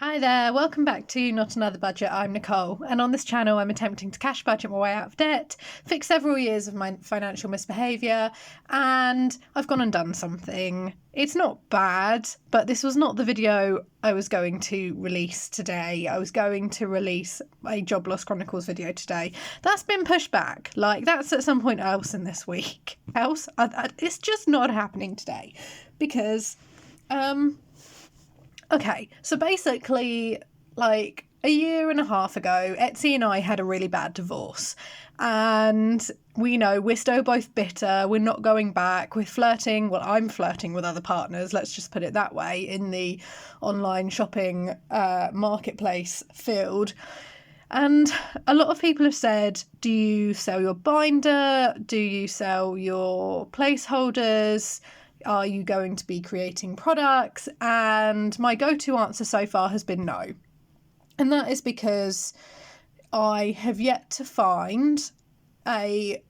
Hi there, welcome back to Not Another Budget. I'm Nicole, and on this channel I'm attempting to cash budget my way out of debt, fix several years of my financial misbehaviour, and I've gone and done something. It's not bad, but this was not the video I was going to release today. I was going to release a Job Loss Chronicles video today. That's been pushed back. That's at some point else in this week. It's just not happening today because okay, so basically, a year and a half ago, Etsy and I had a really bad divorce. And we know we're still both bitter. We're not going back. We're flirting. Well, I'm flirting with other partners, let's just put it that way, in the online shopping marketplace field. And a lot of people have said, do you sell your binder? Do you sell your placeholders? Are you going to be creating products? And my go-to answer so far has been no. And that is because I have yet to find a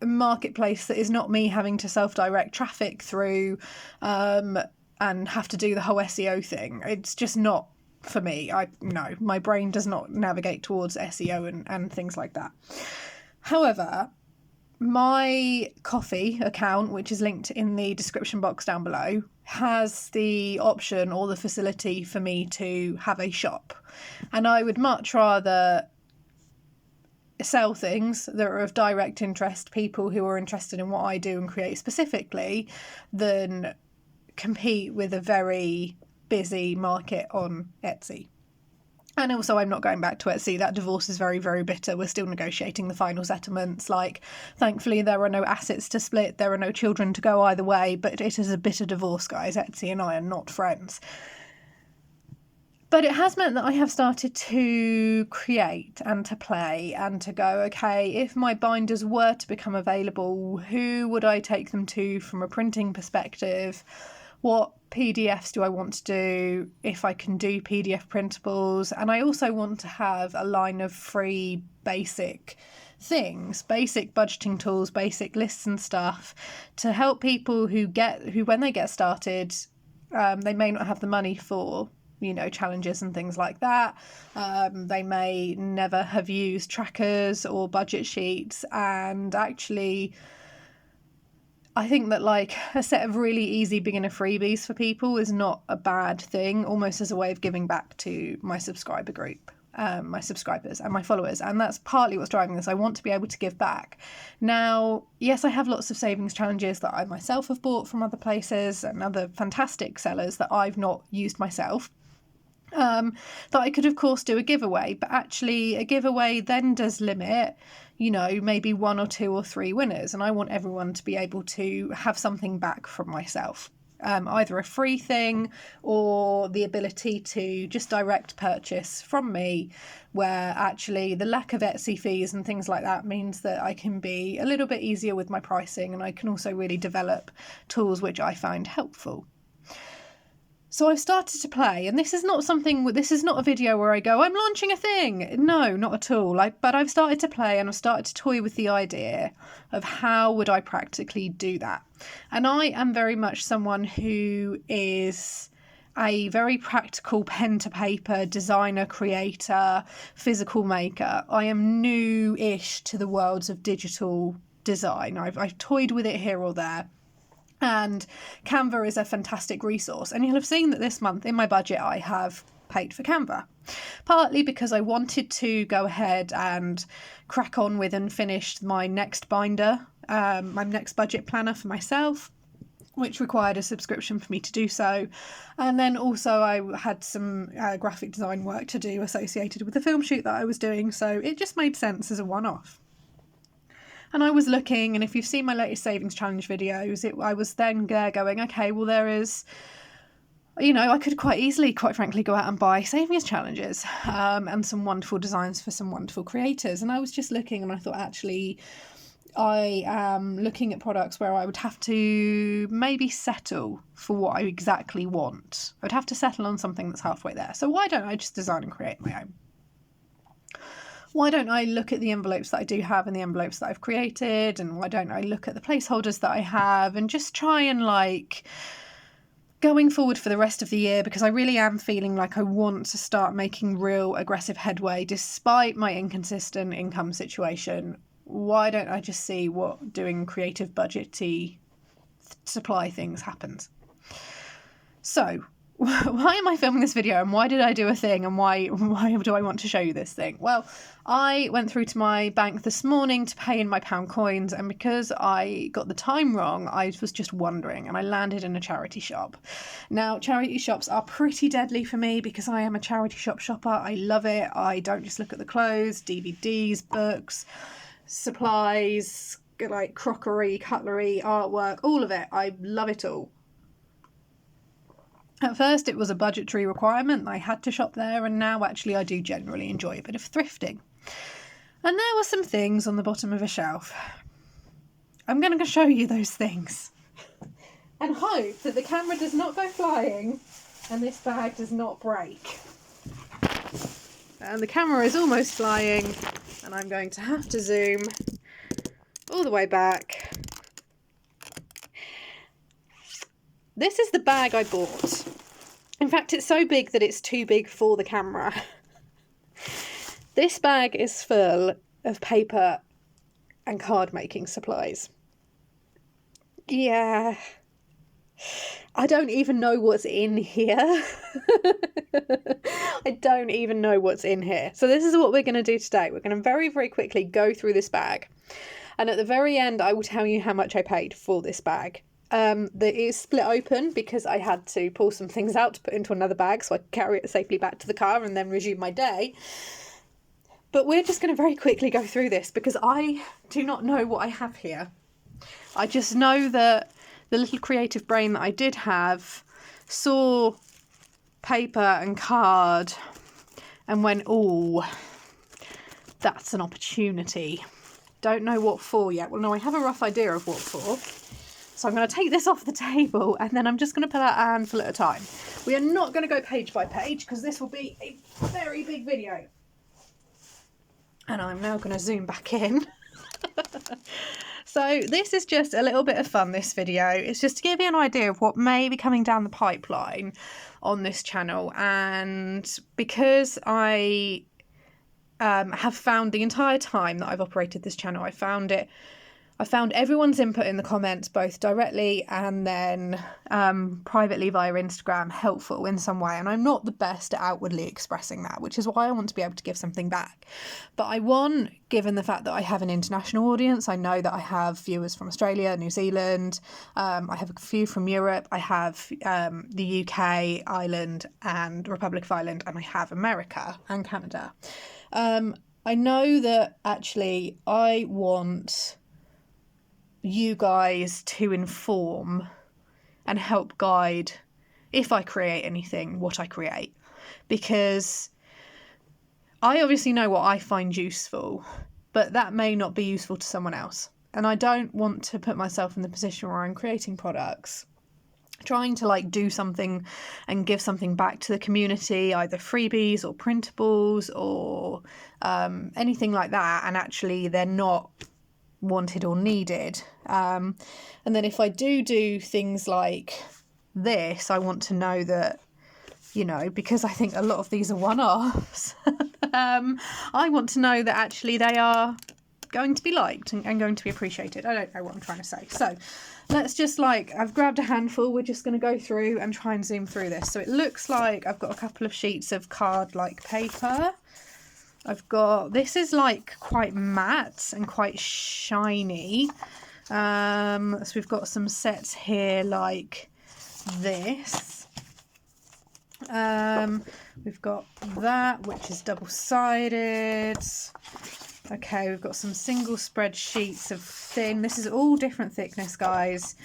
marketplace that is not me having to self-direct traffic through and have to do the whole SEO thing. It's just not for me. No, my brain does not navigate towards SEO and things like that. However, my Ko-fi account, which is linked in the description box down below, has the option or the facility for me to have a shop. And I would much rather sell things that are of direct interest, people who are interested in what I do and create specifically, than compete with a very busy market on Etsy. And also, I'm not going back to Etsy. That divorce is very, very bitter. We're still negotiating the final settlements. Thankfully, there are no assets to split. There are no children to go either way. But it is a bitter divorce, guys. Etsy and I are not friends. But it has meant that I have started to create and to play and to go, okay, if my binders were to become available, who would I take them to from a printing perspective? What PDFs do I want to do, if I can do PDF printables? And I also want to have a line of free basic things, basic budgeting tools, basic lists and stuff to help people who when they get started, they may not have the money for, challenges and things like that. They may never have used trackers or budget sheets, and actually I think that a set of really easy beginner freebies for people is not a bad thing, almost as a way of giving back to my subscriber group, my subscribers and my followers. And that's partly what's driving this. I want to be able to give back. Now, yes, I have lots of savings challenges that I myself have bought from other places and other fantastic sellers that I've not used myself. That I could, of course, do a giveaway, but actually a giveaway then does limit, maybe 1 or 2 or 3 winners. And I want everyone to be able to have something back from myself, either a free thing or the ability to just direct purchase from me, where actually the lack of Etsy fees and things like that means that I can be a little bit easier with my pricing, and I can also really develop tools which I find helpful. So I've started to play, and this is not a video where I go, I'm launching a thing. No, not at all. But I've started to play, and I've started to toy with the idea of how would I practically do that. And I am very much someone who is a very practical pen to paper designer, creator, physical maker. I am new-ish to the worlds of digital design. I've toyed with it here or there. And Canva is a fantastic resource. And you'll have seen that this month in my budget I have paid for Canva. Partly because I wanted to go ahead and crack on with and finish my next binder, my next budget planner for myself, which required a subscription for me to do so. And then also I had some graphic design work to do associated with the film shoot that I was doing. So it just made sense as a one-off. And I was looking, and if you've seen my latest savings challenge videos, I was then going, okay, well, there is, I could quite easily, quite frankly, go out and buy savings challenges and some wonderful designs for some wonderful creators. And I was just looking, and I thought, actually, I am looking at products where I would have to maybe settle for what I exactly want. I would have to settle on something that's halfway there. So why don't I just design and create my own? Why don't I look at the envelopes that I do have and the envelopes that I've created, and why don't I look at the placeholders that I have and just try and going forward for the rest of the year, because I really am feeling like I want to start making real aggressive headway despite my inconsistent income situation, why don't I just see what doing creative budgety supply things happens? So why am I filming this video, and why did I do a thing, and why do I want to show you this thing? Well, I went through to my bank this morning to pay in my pound coins, and because I got the time wrong, I was just wondering, and I landed in a charity shop. Now, charity shops are pretty deadly for me because I am a charity shop shopper. I love it. I don't just look at the clothes, DVDs, books, supplies, like crockery, cutlery, artwork, all of it. I love it all. At first it was a budgetary requirement, I had to shop there, and now actually I do generally enjoy a bit of thrifting. And there were some things on the bottom of a shelf. I'm going to show you those things and hope that the camera does not go flying and this bag does not break. And the camera is almost flying, and I'm going to have to zoom all the way back. This is the bag I bought. In fact, it's so big that it's too big for the camera. This bag is full of paper and card making supplies. Yeah. I don't even know what's in here. I don't even know what's in here. So this is what we're going to do today. We're going to very, very quickly go through this bag. And at the very end, I will tell you how much I paid for this bag. That is split open because I had to pull some things out to put into another bag so I could carry it safely back to the car and then resume my day. But we're just going to very quickly go through this because I do not know what I have here. I just know that the little creative brain that I did have saw paper and card and went, oh, that's an opportunity. Don't know what for yet. Well, no, I have a rough idea of what for. So I'm going to take this off the table and then I'm just going to pull out a handful at a time. We are not going to go page by page because this will be a very big video. And I'm now going to zoom back in. So this is just a little bit of fun, this video. It's just to give you an idea of what may be coming down the pipeline on this channel. And because I have found the entire time that I've operated this channel, I found everyone's input in the comments, both directly and then privately via Instagram, helpful in some way. And I'm not the best at outwardly expressing that, which is why I want to be able to give something back. But I want, given the fact that I have an international audience, I know that I have viewers from Australia, New Zealand, I have a few from Europe, I have the UK, Ireland and Republic of Ireland, and I have America and Canada. I know that actually I want you guys to inform and help guide, if I create anything, what I create, because I obviously know what I find useful, but that may not be useful to someone else, and I don't want to put myself in the position where I'm creating products trying to like do something and give something back to the community, either freebies or printables or anything like that, and actually they're not wanted or needed. And then if I do things like this, I want to know that, you know, because I think a lot of these are one-offs, I want to know that actually they are going to be liked and going to be appreciated. I don't know what I'm trying to say. So let's just I've grabbed a handful. We're just going to go through and try and zoom through this. So it looks like I've got a couple of sheets of card-like paper. This is like quite matte and quite shiny. So we've got some sets here like this. We've got that, which is double-sided. Okay, we've got some single spread sheets of thin. This is all different thickness, guys.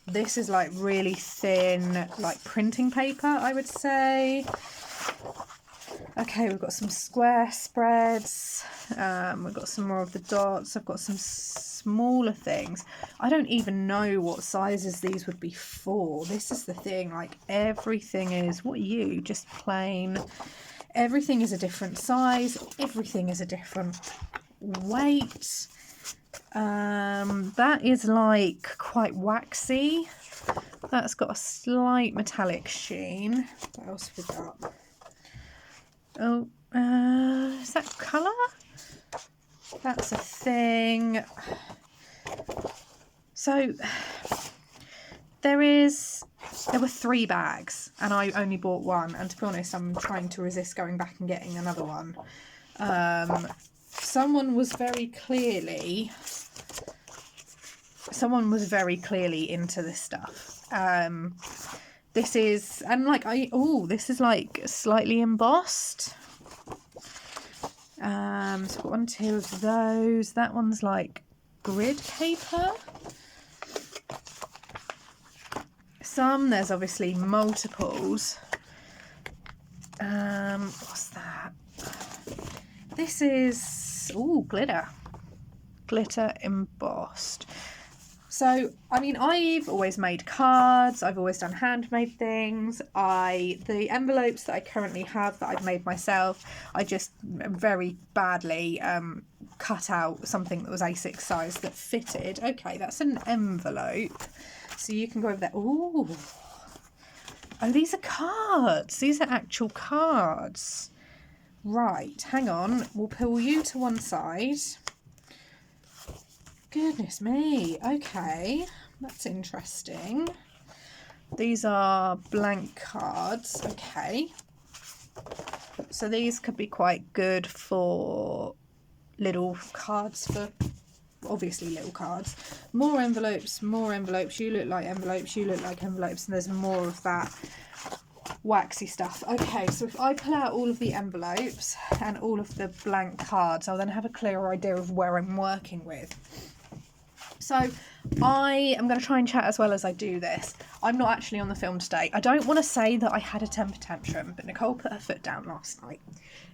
This is like really thin, like printing paper, I would say. Okay, we've got some square spreads. We've got some more of the dots. I've got some smaller things. I don't even know what sizes these would be for. This is the thing, like everything is, what are you? Just plain. Everything is a different size. Everything is a different weight. That is like quite waxy. that's got a slight metallic sheen. What else have we got? Oh, is that colour? That's a thing. So there were 3 bags and I only bought one, and to be honest I'm trying to resist going back and getting another one. Someone was very clearly into this stuff. This is, and like this is like slightly embossed. So I've got 1, 2 of those. That one's like grid paper. There's obviously multiples. What's that? This is glitter embossed. So, I mean, I've always made cards, I've always done handmade things. The envelopes that I currently have that I've made myself, I just very badly cut out something that was A6 size that fitted. Okay, that's an envelope. So you can go over there. Ooh. Oh, these are cards. These are actual cards. Right, hang on. We'll pull you to one side. Goodness me. Okay, that's interesting. These are blank cards. Okay. So these could be quite good for little cards, for obviously little cards. More envelopes, more envelopes. You look like envelopes, you look like envelopes, and there's more of that waxy stuff. Okay, so if I pull out all of the envelopes and all of the blank cards, I'll then have a clearer idea of where I'm working with. So I am going to try and chat as well as I do this. I'm not actually on the film today. I don't want to say that I had a temper tantrum, but Nicole put her foot down last night.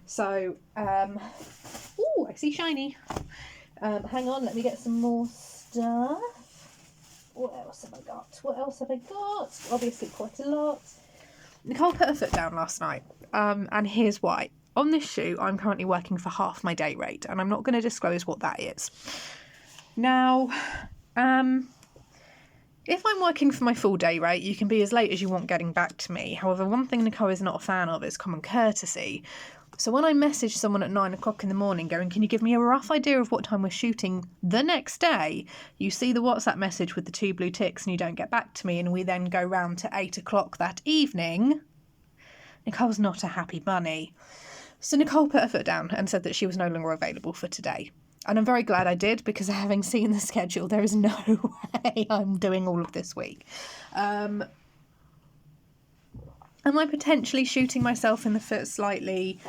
So, ooh, I see shiny. Hang on, let me get some more stuff. What else have I got? Obviously quite a lot. Nicole put her foot down last night, and here's why. On this shoot, I'm currently working for half my day rate, and I'm not going to disclose what that is. Now, if I'm working for my full day rate, you can be as late as you want getting back to me. However, one thing Nicole is not a fan of is common courtesy. So when I message someone at 9 o'clock in the morning going, can you give me a rough idea of what time we're shooting the next day? You see the WhatsApp message with the 2 blue ticks and you don't get back to me, and we then go round to 8 o'clock that evening. Nicole's not a happy bunny. So Nicole put her foot down and said that she was no longer available for today. And I'm very glad I did, because having seen the schedule, there is no way I'm doing all of this week. Am I potentially shooting myself in the foot slightly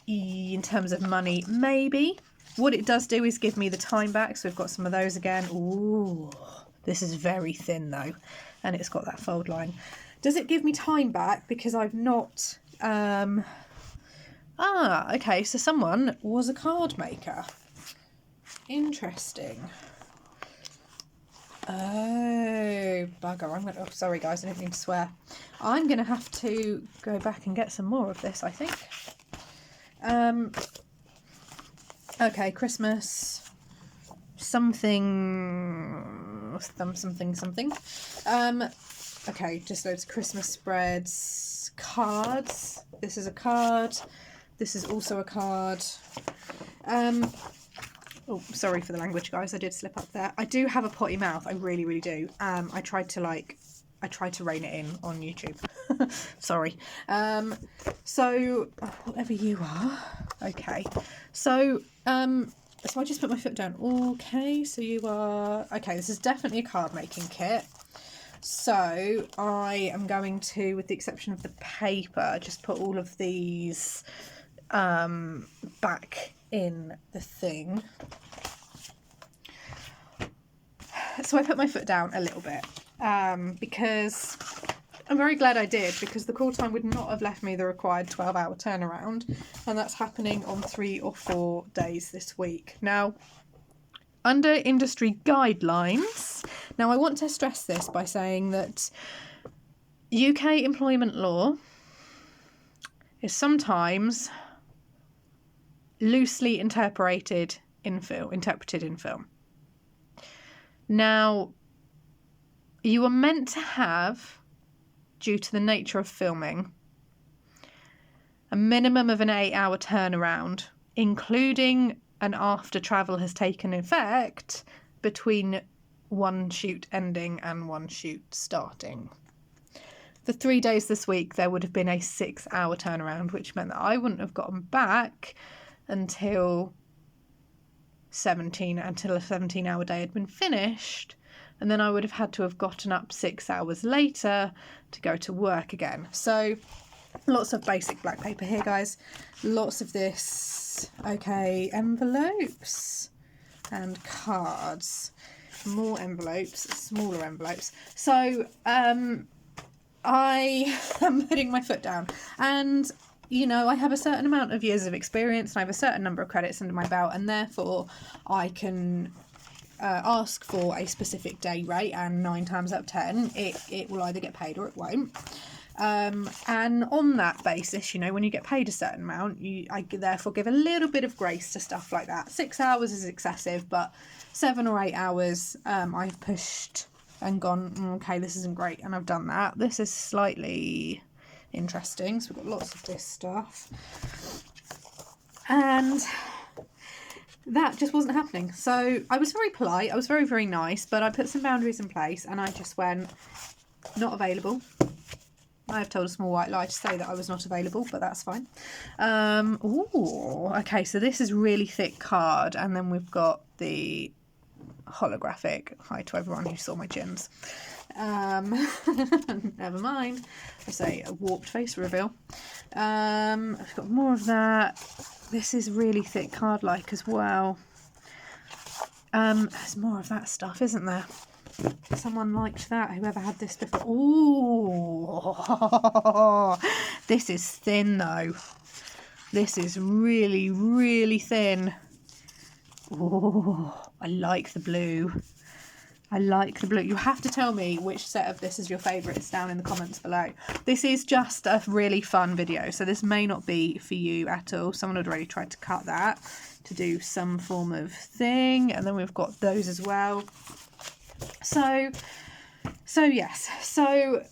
in terms of money? Maybe. What it does do is give me the time back. So we've got some of those again. Ooh, this is very thin though. And it's got that fold line. Does it give me time back because I've not... okay, so someone was a card maker. Interesting. Oh, bugger. Oh, sorry, guys, I didn't mean to swear. I'm going to have to go back and get some more of this, I think. Okay, Christmas. Something. Okay, just loads of Christmas spreads. Cards. This is a card. This is also a card. Oh, sorry for the language, guys. I did slip up there. I do have a potty mouth. I really, really do. I tried to rein it in on YouTube. Sorry. So whatever you are. Okay. So I just put my foot down. Okay. So you are. Okay. This is definitely a card making kit. So I am going to, with the exception of the paper, just put all of these back in the thing. So I put my foot down a little bit because I'm very glad I did, because the call time would not have left me the required 12-hour turnaround, and that's happening on 3 or 4 days this week. Now, under industry guidelines, now I want to stress this by saying that UK employment law is sometimes loosely interpreted in film. Now, you were meant to have, due to the nature of filming, a minimum of an 8-hour turnaround, including an after travel has taken effect, between one shoot ending and one shoot starting. For 3 days this week, there would have been a 6-hour turnaround, which meant that I wouldn't have gotten back until a 17-hour day had been finished. And then I would have had to have gotten up 6 hours later to go to work again. So lots of basic black paper here, guys. Lots of this. Okay, envelopes and cards. More envelopes, smaller envelopes. So I am putting my foot down, and you know, I have a certain amount of years of experience and I have a certain number of credits under my belt, and therefore I can ask for a specific day rate, and 9 times out of 10 it will either get paid or it won't. And on that basis, you know, when you get paid a certain amount, I therefore give a little bit of grace to stuff like that. 6 hours is excessive, but 7 or 8 hours I've pushed and gone, okay, this isn't great, and I've done that. This is slightly interesting, so we've got lots of this stuff, and that just wasn't happening. So I was very polite, I was very, very nice, but I put some boundaries in place, and I just went, not available. I have told a small white lie to say that I was not available, but that's fine. Ooh, okay, so this is really thick card, and then we've got the holographic. Hi to everyone who saw my chins. Never mind. I say a warped face reveal. I've got more of that. This is really thick card like as well. There's more of that stuff, isn't there? Someone liked that, whoever had this before. Ooh, this is thin though. This is really, really thin. Oh, I like the blue. I like the blue. You have to tell me which set of this is your favourites down in the comments below. This is just a really fun video, so this may not be for you at all. Someone had already tried to cut that to do some form of thing, and then we've got those as well. So yes. So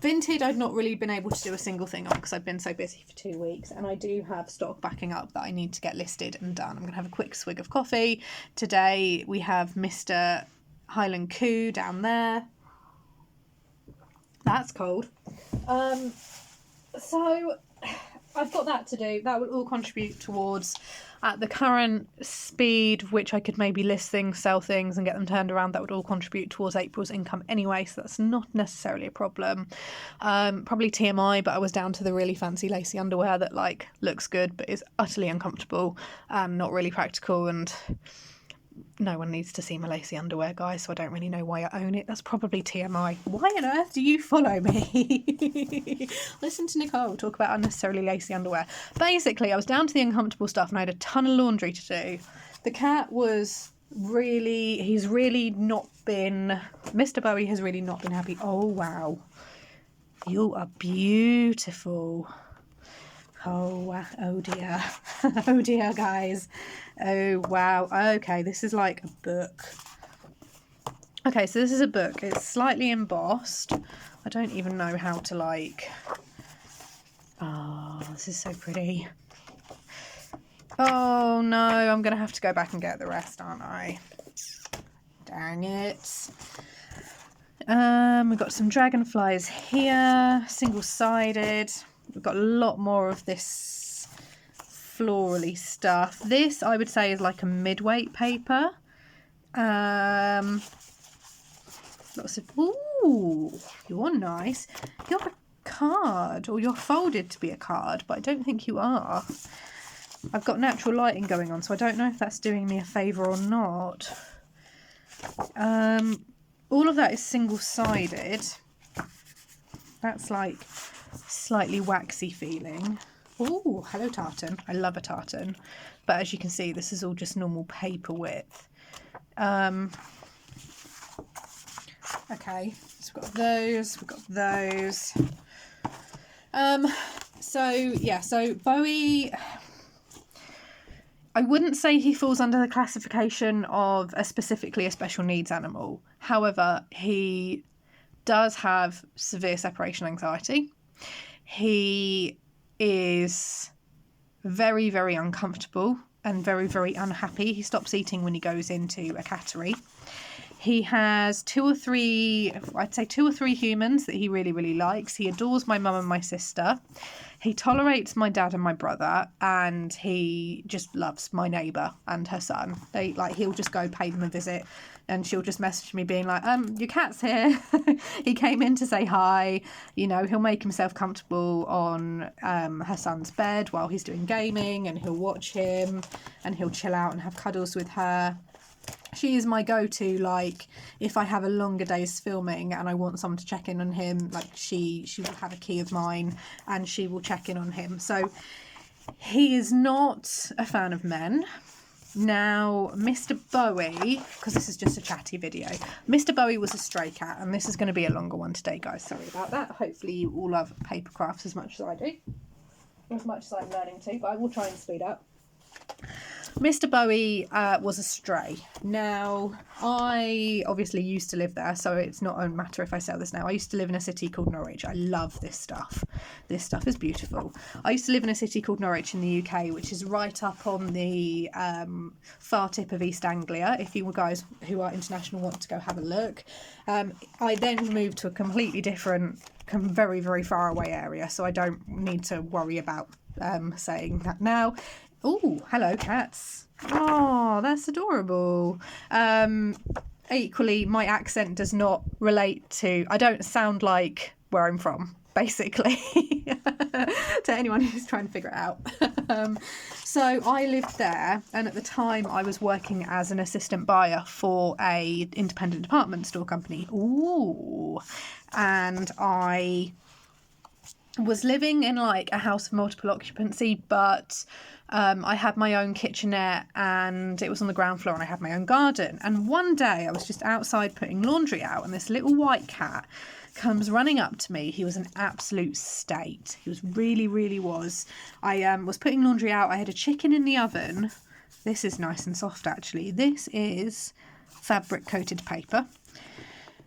Vinted, I've not really been able to do a single thing on because I've been so busy for 2 weeks, and I do have stock backing up that I need to get listed and done. I'm going to have a quick swig of coffee. Today we have Mr. Highland Coo down there. That's cold. So I've got that to do. That will all contribute towards, at the current speed which I could maybe list things, sell things and get them turned around, that would all contribute towards April's income anyway, so that's not necessarily a problem. Probably TMI, but I was down to the really fancy lacy underwear that like looks good but is utterly uncomfortable and not really practical, and no one needs to see my lacy underwear, guys, so I don't really know why I own it. That's probably TMI. Why on earth do you follow me? Listen to Nicole talk about unnecessarily lacy underwear. Basically, I was down to the uncomfortable stuff and I had a ton of laundry to do. The cat was really, Mr. Bowie has really not been happy. Oh, wow. You are beautiful. Oh dear. Oh dear, guys. Oh wow. Okay, this is like a book. Okay, so this is a book. It's slightly embossed. I don't even know how to like... Oh, this is so pretty. Oh no, I'm going to have to go back and get the rest, aren't I? Dang it. We've got some dragonflies here, single-sided. We've got a lot more of this florally stuff. This, I would say, is like a mid-weight paper. Lots of... Ooh, you're nice. You're a card, or you're folded to be a card, but I don't think you are. I've got natural lighting going on, so I don't know if that's doing me a favour or not. All of that is single-sided. That's like slightly waxy feeling. Oh, hello tartan. I love a tartan. But as you can see, this is all just normal paper width. Okay, so we've got those, we've got those. So yeah, so Bowie, I wouldn't say he falls under the classification of specifically a special needs animal. However, he does have severe separation anxiety. He is very, very uncomfortable and very, very unhappy. He stops eating when he goes into a cattery. He has two or three humans that he really, really likes. He adores my mum and my sister. He tolerates my dad and my brother, and he just loves my neighbour and her son. He'll just go pay them a visit, and she'll just message me being like, your cat's here. He came in to say hi. You know, he'll make himself comfortable on her son's bed while he's doing gaming, and he'll watch him, and he'll chill out and have cuddles with her. She is my go-to, like, if I have a longer day's filming and I want someone to check in on him, like, she will have a key of mine and she will check in on him. So he is not a fan of men. Now, Mr. Bowie, because this is just a chatty video, Mr. Bowie was a stray cat, and this is going to be a longer one today, guys. Sorry about that. Hopefully you all love paper crafts as much as I do, as much as I'm learning to, but I will try and speed up. Mr. Bowie was a stray. Now, I obviously used to live there, so it's not a matter if I sell this now. I used to live in a city called Norwich. I love this stuff. This stuff is beautiful. I used to live in a city called Norwich in the UK, which is right up on the far tip of East Anglia. If you guys who are international want to go have a look. I then moved to a completely different, very, very far away area, so I don't need to worry about saying that now. Oh, hello, cats. Oh, that's adorable. Equally, my accent does not relate to... I don't sound like where I'm from, basically, to anyone who's trying to figure it out. So I lived there, and at the time I was working as an assistant buyer for a independent department store company. Ooh. And I was living in like a house of multiple occupancy, but I had my own kitchenette and it was on the ground floor, and I had my own garden. And one day I was just outside putting laundry out, and this little white cat comes running up to me. He was an absolute state. He was really, really was. I was putting laundry out. I had a chicken in the oven. This is nice and soft, actually. This is fabric coated paper.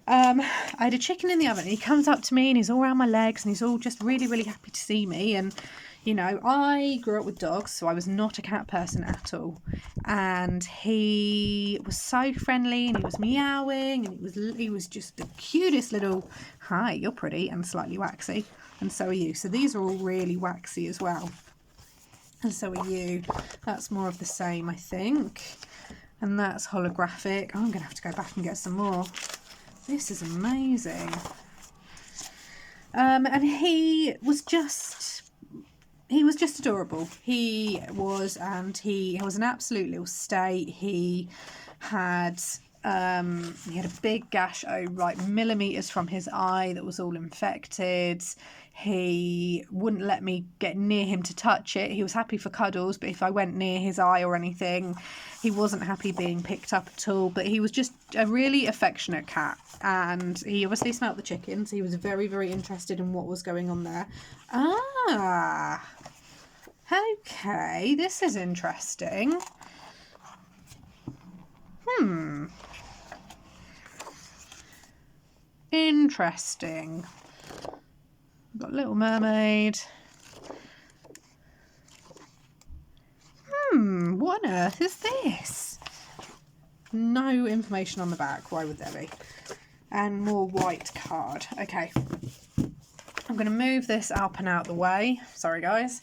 I had a chicken in the oven, and he comes up to me and he's all around my legs and he's all just really, really happy to see me. And, you know, I grew up with dogs, so I was not a cat person at all. And he was so friendly, and he was meowing, and he was just the cutest little, hi, you're pretty and slightly waxy. And so are you. So these are all really waxy as well. And so are you. That's more of the same, I think. And that's holographic. Oh, I'm going to have to go back and get some more. This is amazing. And he was just adorable. He was an absolute little state. He had a big gash, like millimeters from his eye, that was all infected. He wouldn't let me get near him to touch it. He was happy for cuddles, but if I went near his eye or anything, he wasn't happy being picked up at all. But he was just a really affectionate cat, and he obviously smelt the chickens. He was very, very interested in what was going on there. Ah, okay, this is interesting. Interesting. We've got Little Mermaid. What on earth is this? No information on the back. Why would there be? And more white card. Okay. I'm going to move this up and out the way. Sorry, guys.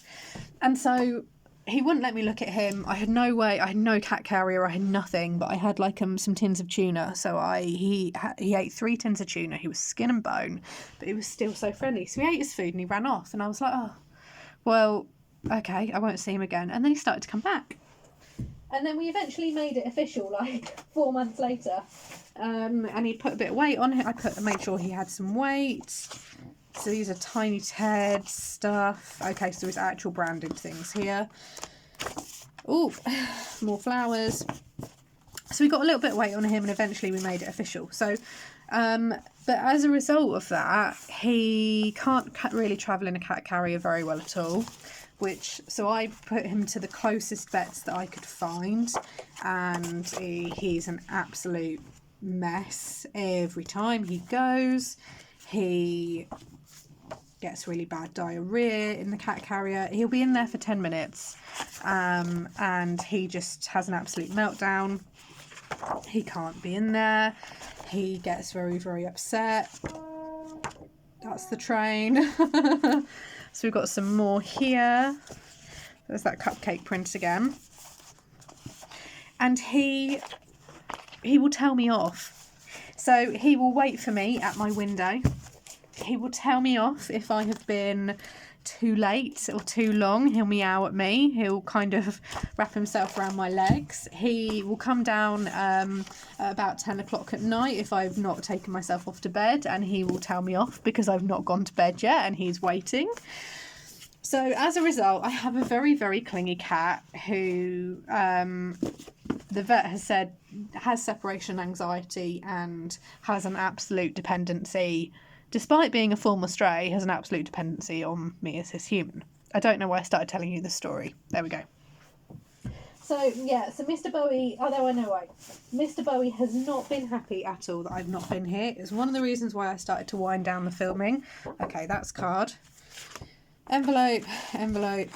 And so he wouldn't let me look at him. I had no way. I had no cat carrier. I had nothing. But I had like some tins of tuna. So he ate 3 tins of tuna. He was skin and bone, but he was still so friendly. So he ate his food and he ran off. And I was like, oh, well, okay, I won't see him again. And then he started to come back. And then we eventually made it official, like 4 months later. And he put a bit of weight on it. I made sure he had some weight. So these are Tiny Ted stuff. Okay, so it's actual branded things here. Ooh, more flowers. So we got a little bit of weight on him, and eventually we made it official. So, but as a result of that, he can't really travel in a cat carrier very well at all. So I put him to the closest vets that I could find, and he's an absolute mess every time he goes. He gets really bad diarrhea in the cat carrier. He'll be in there for 10 minutes, and he just has an absolute meltdown. He can't be in there. He gets very, very upset. That's the train. So we've got some more here. There's that cupcake print again. And he will tell me off. So he will wait for me at my window. He will tell me off if I have been too late or too long. He'll meow at me. He'll kind of wrap himself around my legs. He will come down at about 10 o'clock at night if I've not taken myself off to bed, and he will tell me off because I've not gone to bed yet and he's waiting. So as a result, I have a very, very clingy cat who the vet has said has separation anxiety and has an absolute dependency. Despite being a former stray, has an absolute dependency on me as his human. I don't know why I started telling you this story. There we go. So, yeah, so Mr. Bowie, although I know why, Mr. Bowie has not been happy at all that I've not been here. It's one of the reasons why I started to wind down the filming. Okay, that's card. Envelope, envelope,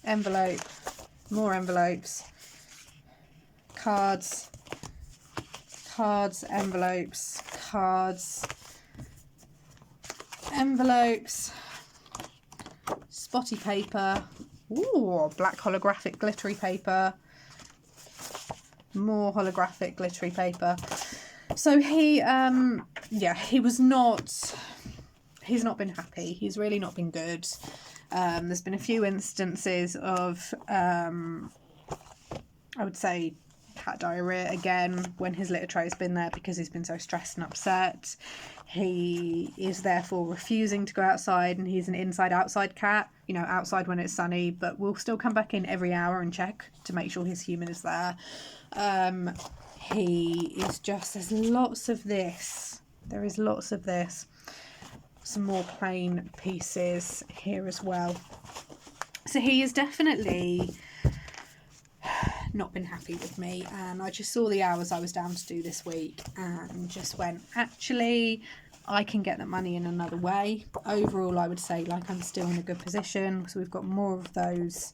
envelope, more envelopes, cards, cards, envelopes, cards, envelopes, spotty paper, ooh, black holographic glittery paper, more holographic glittery paper. So he he's not been happy. He's really not been good. There's been a few instances of I would say cat diarrhea again when his litter tray has been there because he's been so stressed and upset. He is therefore refusing to go outside, and he's an inside-outside cat, you know, outside when it's sunny, but we'll still come back in every hour and check to make sure his human is there. He is just, there's lots of this. There is lots of this. Some more plain pieces here as well. So he is definitely not been happy with me, and I just saw the hours I was down to do this week and just went, actually I can get that money in another way. Overall I would say like I'm still in a good position. So we've got more of those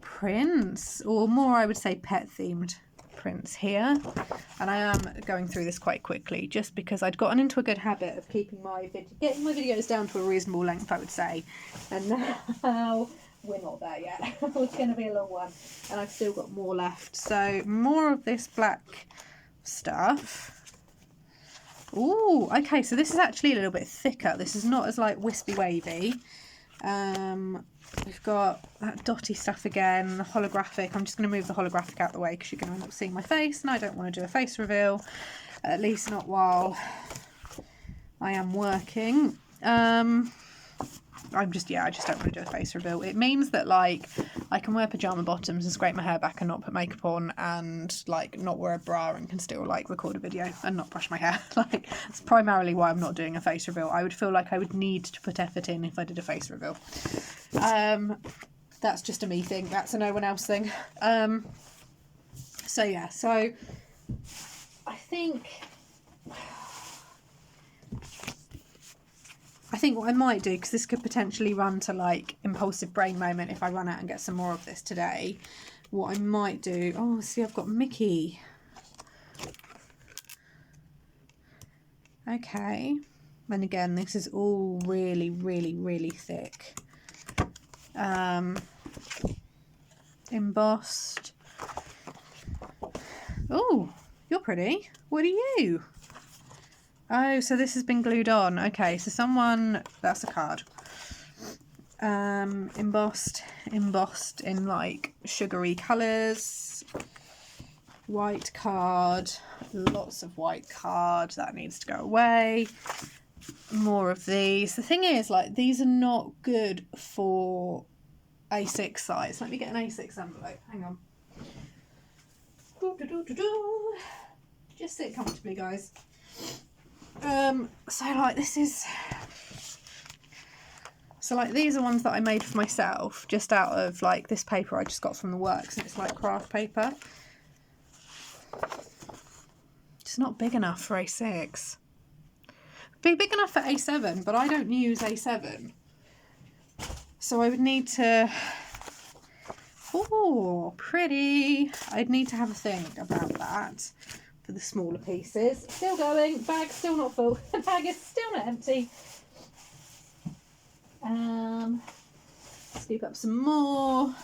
prints, or more I would say pet themed prints here, and I am going through this quite quickly just because I'd gotten into a good habit of getting my videos down to a reasonable length, I would say, and now we're not there yet. It's going to be a long one, and I've still got more left. So more of this black stuff. Ooh, okay, so this is actually a little bit thicker. This is not as like wispy wavy. We've got that dotty stuff again, the holographic. I'm just going to move the holographic out the way because you're going to end up seeing my face, and I don't want to do a face reveal, at least not while I am working. I just don't want to do a face reveal. It means that like I can wear pajama bottoms and scrape my hair back and not put makeup on, and like not wear a bra and can still like record a video and not brush my hair. Like that's primarily why I'm not doing a face reveal. I would feel like I would need to put effort in if I did a face reveal. That's just a me thing. That's a no one else thing. So yeah, so I think what I might do, because this could potentially run to like impulsive brain moment if I run out and get some more of this today, what I might do, oh see I've got Mickey. Okay, and again this is all really really really thick. Embossed. Oh, you're pretty. What are you? Oh, so this has been glued on. Okay, so that's a card. Embossed in like sugary colours. White card, lots of white card. That needs to go away. More of these. The thing is, like, these are not good for A6 size. Let me get an A6 envelope. Hang on. Just sit comfortably, guys. So like this is... So like these are ones that I made for myself, just out of like this paper I just got from the works, and it's like craft paper. It's not big enough for A6. Be big enough for A7, but I don't use A7. So I would need to... Oh, pretty. I'd need to have a think about that for the smaller pieces. Still going. Bag still not full. The bag is still not empty. Scoop up some more.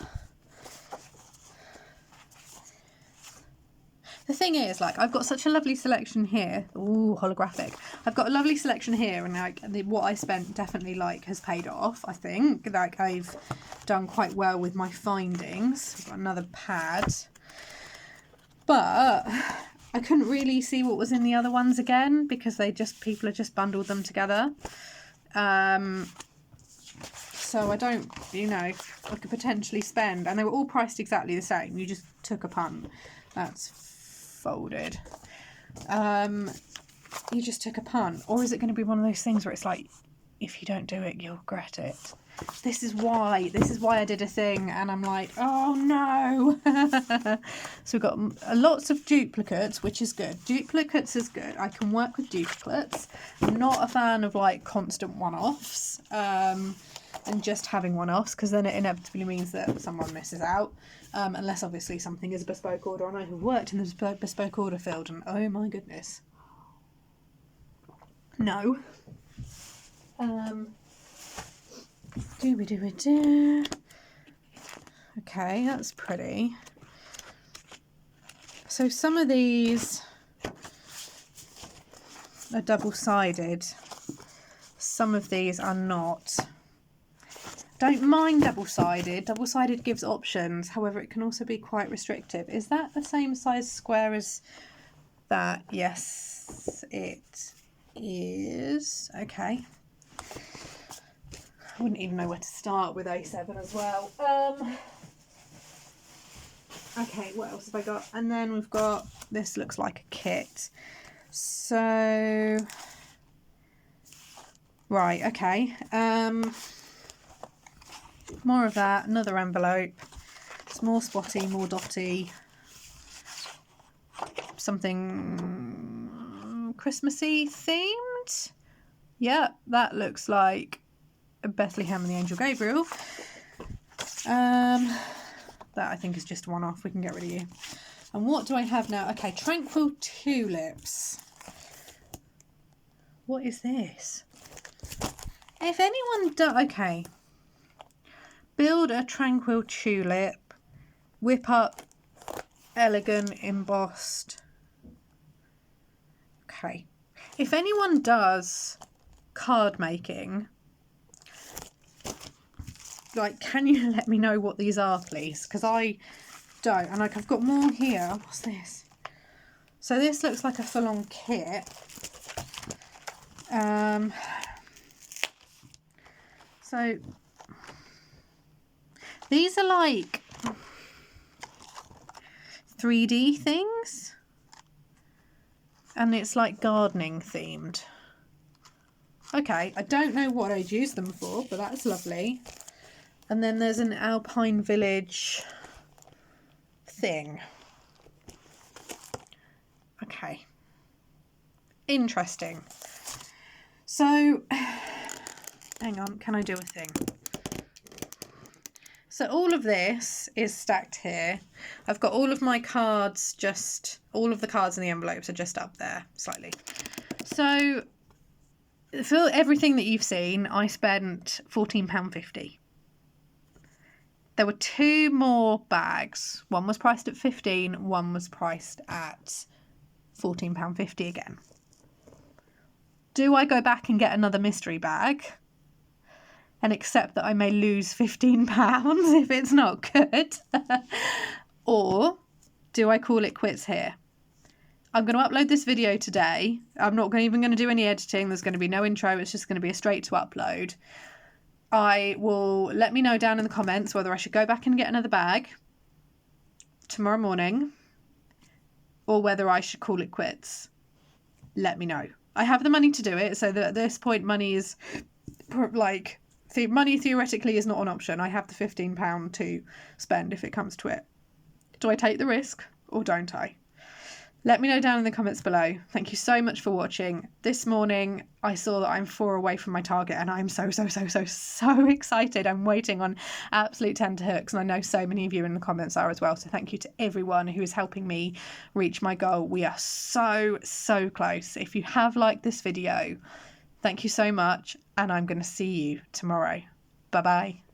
The thing is, like, I've got such a lovely selection here. Ooh, holographic. I've got a lovely selection here, and like what I spent definitely like has paid off. I think like I've done quite well with my findings. We've got another pad, but I couldn't really see what was in the other ones again because people have just bundled them together. So I don't, I could potentially spend, and they were all priced exactly the same. You just took a punt. That's folded. You just took a punt. Or is it going to be one of those things where it's like, if you don't do it, you'll regret it? This is why I did a thing, and I'm like, oh no. So we've got lots of duplicates, which is good. Duplicates is good. I can work with duplicates. I'm not a fan of like constant one-offs. And just having one-offs, because then it inevitably means that someone misses out, unless obviously something is a bespoke order. And I have worked in the bespoke order field, and oh my goodness, no. Okay, that's pretty. So some of these are double-sided, some of these are not. Don't mind double-sided. Double-sided gives options. However, it can also be quite restrictive. Is that the same size square as that? Yes, it is. Okay. I wouldn't even know where to start with A7 as well. Okay, what else have I got? And then we've got, this looks like a kit. So, right, okay. More of that, another envelope. It's more spotty, more dotty. Something Christmassy themed. Yeah, that looks like Bethlehem and the Angel Gabriel. That I think is just one off. We can get rid of you. And what do I have now? Okay, Tranquil Tulips. What is this? If anyone does... Okay. Build a tranquil tulip, whip up elegant embossed. Okay. If anyone does card making, like, can you let me know what these are, please? Because I don't. And like, I've got more here. What's this? So this looks like a full-on kit. So these are like 3D things, and it's like gardening themed. Okay, I don't know what I'd use them for, but that's lovely. And then there's an Alpine Village thing. Okay. Interesting. So, hang on, can I do a thing? So all of this is stacked here. I've got all of my cards, all of the cards in the envelopes are just up there slightly. So for everything that you've seen, I spent £14.50. There were two more bags. One was priced at £15, one was priced at £14.50 again. Do I go back and get another mystery bag and accept that I may lose £15 if it's not good? Or do I call it quits here? I'm going to upload this video today. I'm not even going to do any editing. There's going to be no intro. It's just going to be a straight to upload. Let me know down in the comments whether I should go back and get another bag tomorrow morning, or whether I should call it quits. Let me know. I have the money to do it, so that at this point money is like, money theoretically is not an option. I have the £15 to spend if it comes to it. Do I take the risk or don't I? Let me know down in the comments below. Thank you so much for watching. This morning I saw that I'm 4 away from my target, and I'm so excited. I'm waiting on absolute tenterhooks, and I know so many of you in the comments are as well. So thank you to everyone who is helping me reach my goal. We are so close. If you have liked this video, thank you so much, and I'm going to see you tomorrow. Bye bye.